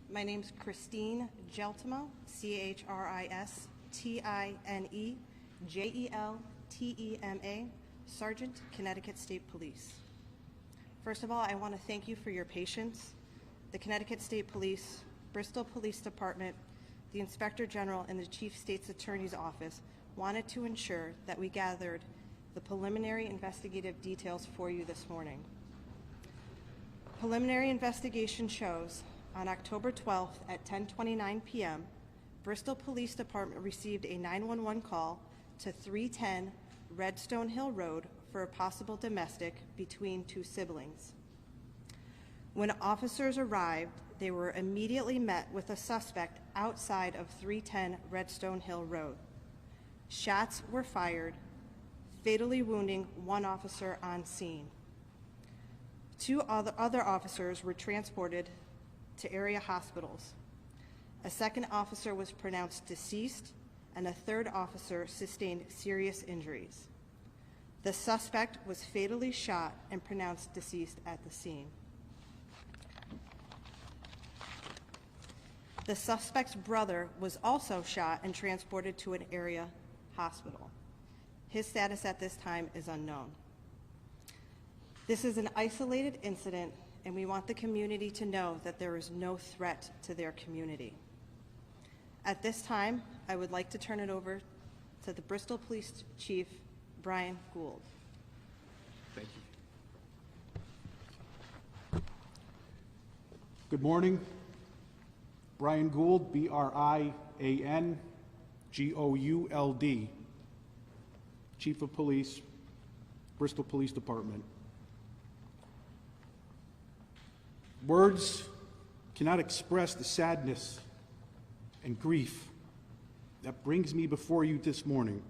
My name's Christine Geltimo, CHRISTINE JELTEMA, Sergeant, Connecticut State Police. First of all, I want to thank you for your patience. The Connecticut State Police, Bristol Police Department, the Inspector General, and the Chief State's Attorney's Office wanted to ensure that we gathered the preliminary investigative details for you this morning. Preliminary investigation shows on October 12th at 10:29 p.m., Bristol Police Department received a 911 call to 310 Redstone Hill Road for a possible domestic between two siblings. When officers arrived, they were immediately met with a suspect outside of 310 Redstone Hill Road. Shots were fired, fatally wounding one officer on scene. Two other officers were transported to area hospitals. A second officer was pronounced deceased, and a third officer sustained serious injuries. The suspect was fatally shot and pronounced deceased at the scene. The suspect's brother was also shot and transported to an area hospital. His status at this time is unknown. This is an isolated incident, and we want the community to know that there is no threat to their community. At this time, I would like to turn it over to the Bristol Police Chief, Brian Gould. Thank you. Good morning. Brian Gould, B-R-I-A-N-G-O-U-L-D, Chief of Police, Bristol Police Department. Words cannot express the sadness and grief that brings me before you this morning.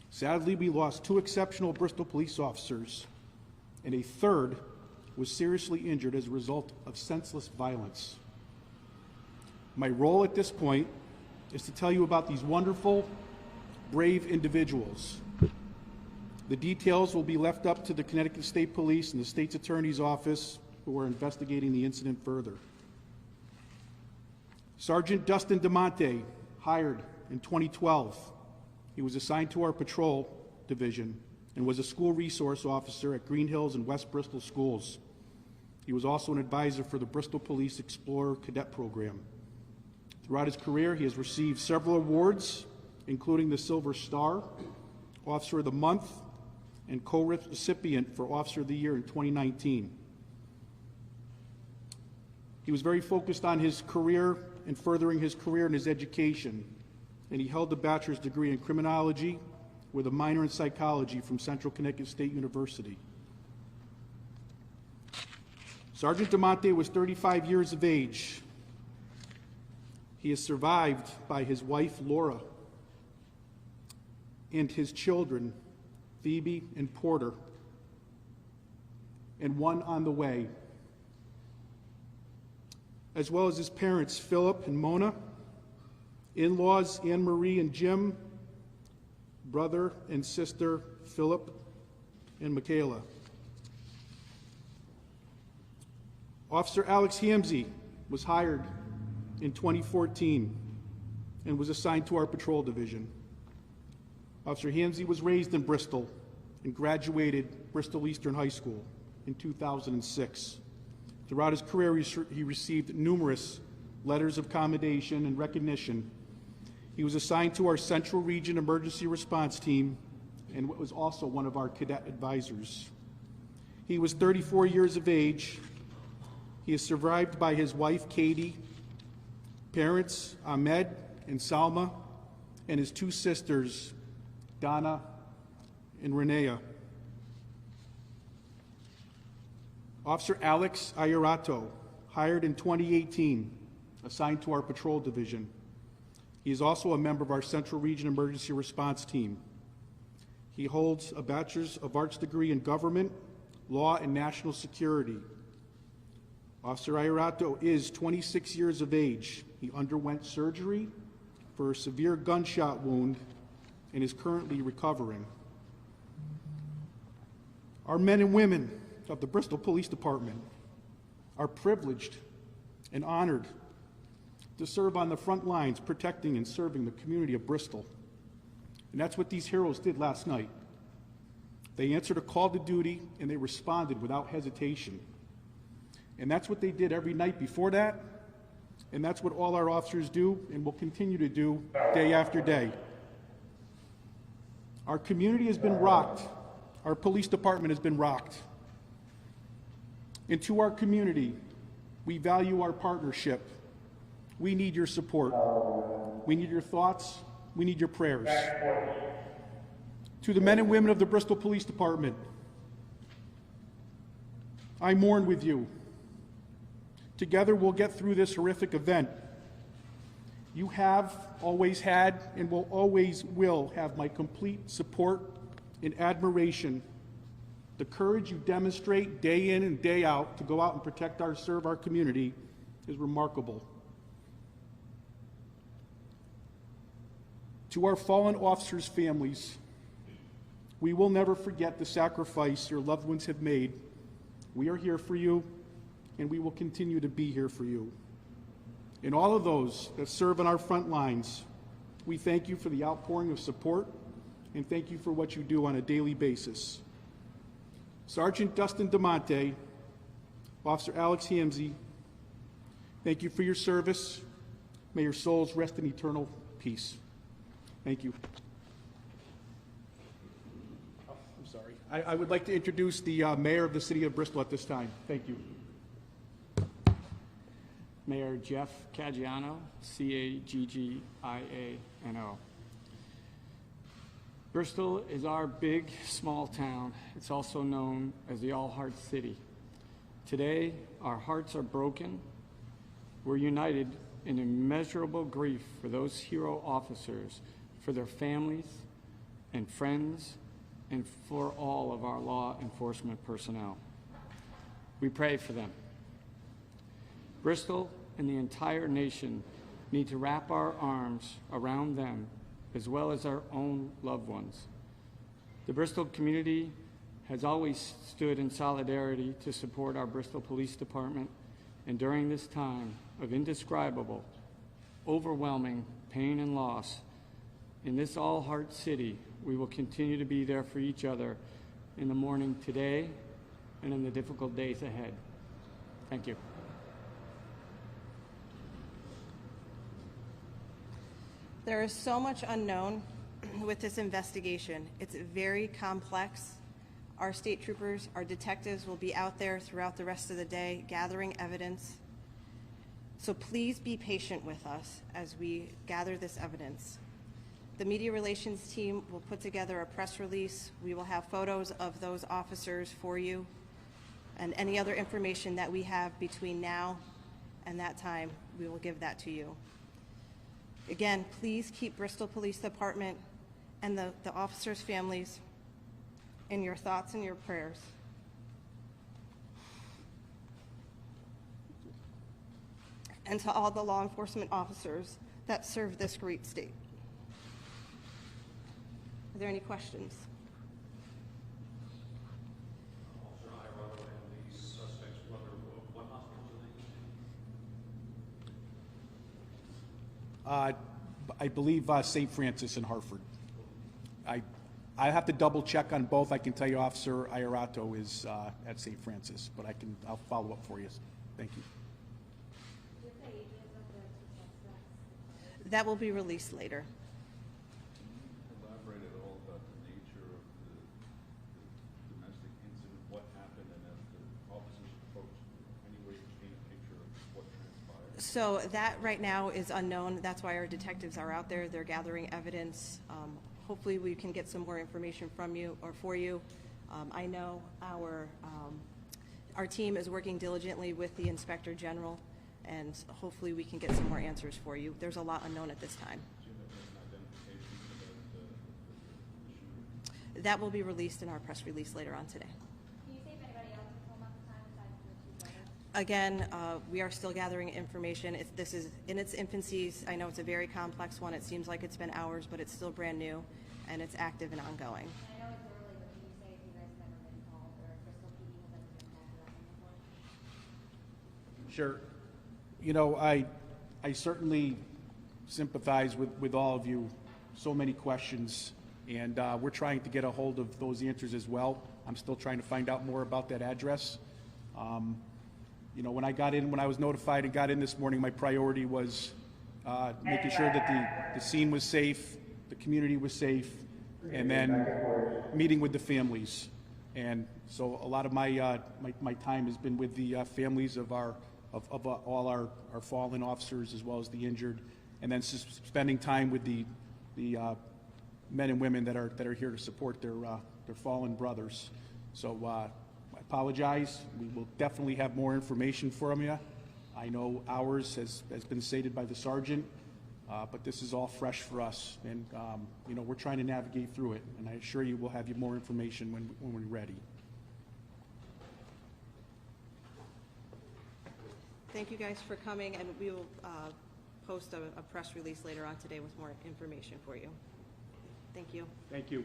Sadly, we lost two exceptional Bristol police officers, and a third was seriously injured as a result of senseless violence. My role at this point is to tell you about these wonderful, brave individuals. The details will be left up to the Connecticut State Police and the State's Attorney's Office, who are investigating the incident further. Sergeant Dustin DeMonte, hired in 2012. He was assigned to our patrol division and was a school resource officer at Green Hills and West Bristol schools. He was also an advisor for the Bristol Police Explorer Cadet Program. Throughout his career, he has received several awards, including the Silver Star, Officer of the Month, and co-recipient for Officer of the Year in 2019. He was very focused on his career and furthering his career and his education, and he held a bachelor's degree in criminology with a minor in psychology from Central Connecticut State University. Sergeant DeMonte was 35 years of age. He is survived by his wife, Laura, and his children, Phoebe and Porter, and one on the way, as well as his parents, Philip and Mona, in-laws, Anne Marie and Jim, brother and sister, Philip and Michaela. Officer Alex Hamsey was hired in 2014 and was assigned to our patrol division. Officer Hamsey was raised in Bristol and graduated Bristol Eastern High School in 2006. Throughout his career, he received numerous letters of commendation and recognition. He was assigned to our Central Region Emergency Response Team and was also one of our cadet advisors. He was 34 years of age. He is survived by his wife, Katie, parents, Ahmed and Salma, and his two sisters, Donna and Renea. Officer Alex Ayarato, hired in 2018, assigned to our patrol division. He is also a member of our Central Region Emergency Response Team. He holds a Bachelor's of Arts degree in Government, Law, and National Security. Officer Ayarato is 26 years of age. He underwent surgery for a severe gunshot wound and is currently recovering. Our men and women of the Bristol Police Department are privileged and honored to serve on the front lines protecting and serving the community of Bristol. And that's what these heroes did last night. They answered a call to duty and they responded without hesitation. And that's what they did every night before that, and that's what all our officers do and will continue to do day after day. Our community has been rocked. Our police department has been rocked. And to our community, we value our partnership. We need your support. We need your thoughts. We need your prayers. To the men and women of the Bristol Police Department, I mourn with you. Together we'll get through this horrific event. You have, always had, and will always will have my complete support and admiration. The courage you demonstrate day in and day out to go out and protect serve our community is remarkable. To our fallen officers' families, we will never forget the sacrifice your loved ones have made. We are here for you, and we will continue to be here for you. And all of those that serve on our front lines, we thank you for the outpouring of support, and thank you for what you do on a daily basis. Sergeant Dustin DeMonte, Officer Alex Hamzy, thank you for your service. May your souls rest in eternal peace. Thank you. Oh, I'm sorry. I would like to introduce the mayor of the city of Bristol at this time. Thank you. Mayor Jeff Caggiano, C-A-G-G-I-A-N-O. Bristol is our big, small town. It's also known as the All Hearts City. Today, our hearts are broken. We're united in immeasurable grief for those hero officers, for their families and friends, and for all of our law enforcement personnel. We pray for them. Bristol and the entire nation need to wrap our arms around them as well as our own loved ones. The Bristol community has always stood in solidarity to support our Bristol Police Department, and during this time of indescribable, overwhelming pain and loss, in this all-heart city, we will continue to be there for each other in the morning today and in the difficult days ahead. Thank you. There is so much unknown with this investigation. It's very complex. Our state troopers, our detectives will be out there throughout the rest of the day gathering evidence. So please be patient with us as we gather this evidence. The media relations team will put together a press release. We will have photos of those officers for you, and any other information that we have between now and that time, we will give that to you. Again, please keep Bristol Police Department and the officers' families in your thoughts and your prayers. And to all the law enforcement officers that serve this great state. Are there any questions? Officer Irotta and the suspect's brother, what hospital are they in? I believe St. Francis in Hartford. I have to double check on both. I can tell you Officer Irotta is at St. Francis, but I'll follow up for you. Thank you. That will be released later. Elaborate at all about the nature of the domestic incident, what happened, and as the officers approached, any way to paint a picture of what transpired? So that right now is unknown. That's why our detectives are out there. They're gathering evidence. Hopefully we can get some more information from you or for you. I know our team is working diligently with the Inspector General, and hopefully we can get some more answers for you. There's a lot unknown at this time. Do you have an identification about the shooter? That will be released in our press release later on today. Can you say if anybody else was home at the time besides the two brothers? Again, we are still gathering information. This is in its infancy. I know it's a very complex one. It seems like it's been hours, but it's still brand new, and it's active and ongoing. And I know it's early, but can you say if you guys have ever been called or if Bristol PD has ever been called for that one before? Sure. You know, I certainly sympathize with all of you. So many questions, and we're trying to get a hold of those answers as well. I'm still trying to find out more about that address. You know, when I was notified and got in this morning, my priority was making sure that the scene was safe, the community was safe, and then meeting with the families. And so a lot of my my time has been with the families of all our fallen officers as well as the injured, and then spending time with the men and women that are here to support their fallen brothers. So I apologize. We will definitely have more information from you. I know ours has been stated by the sergeant, but this is all fresh for us, and you know, we're trying to navigate through it. And I assure you, we'll have you more information when we're ready. Thank you guys for coming, and we will post a press release later on today with more information for you. Thank you. Thank you.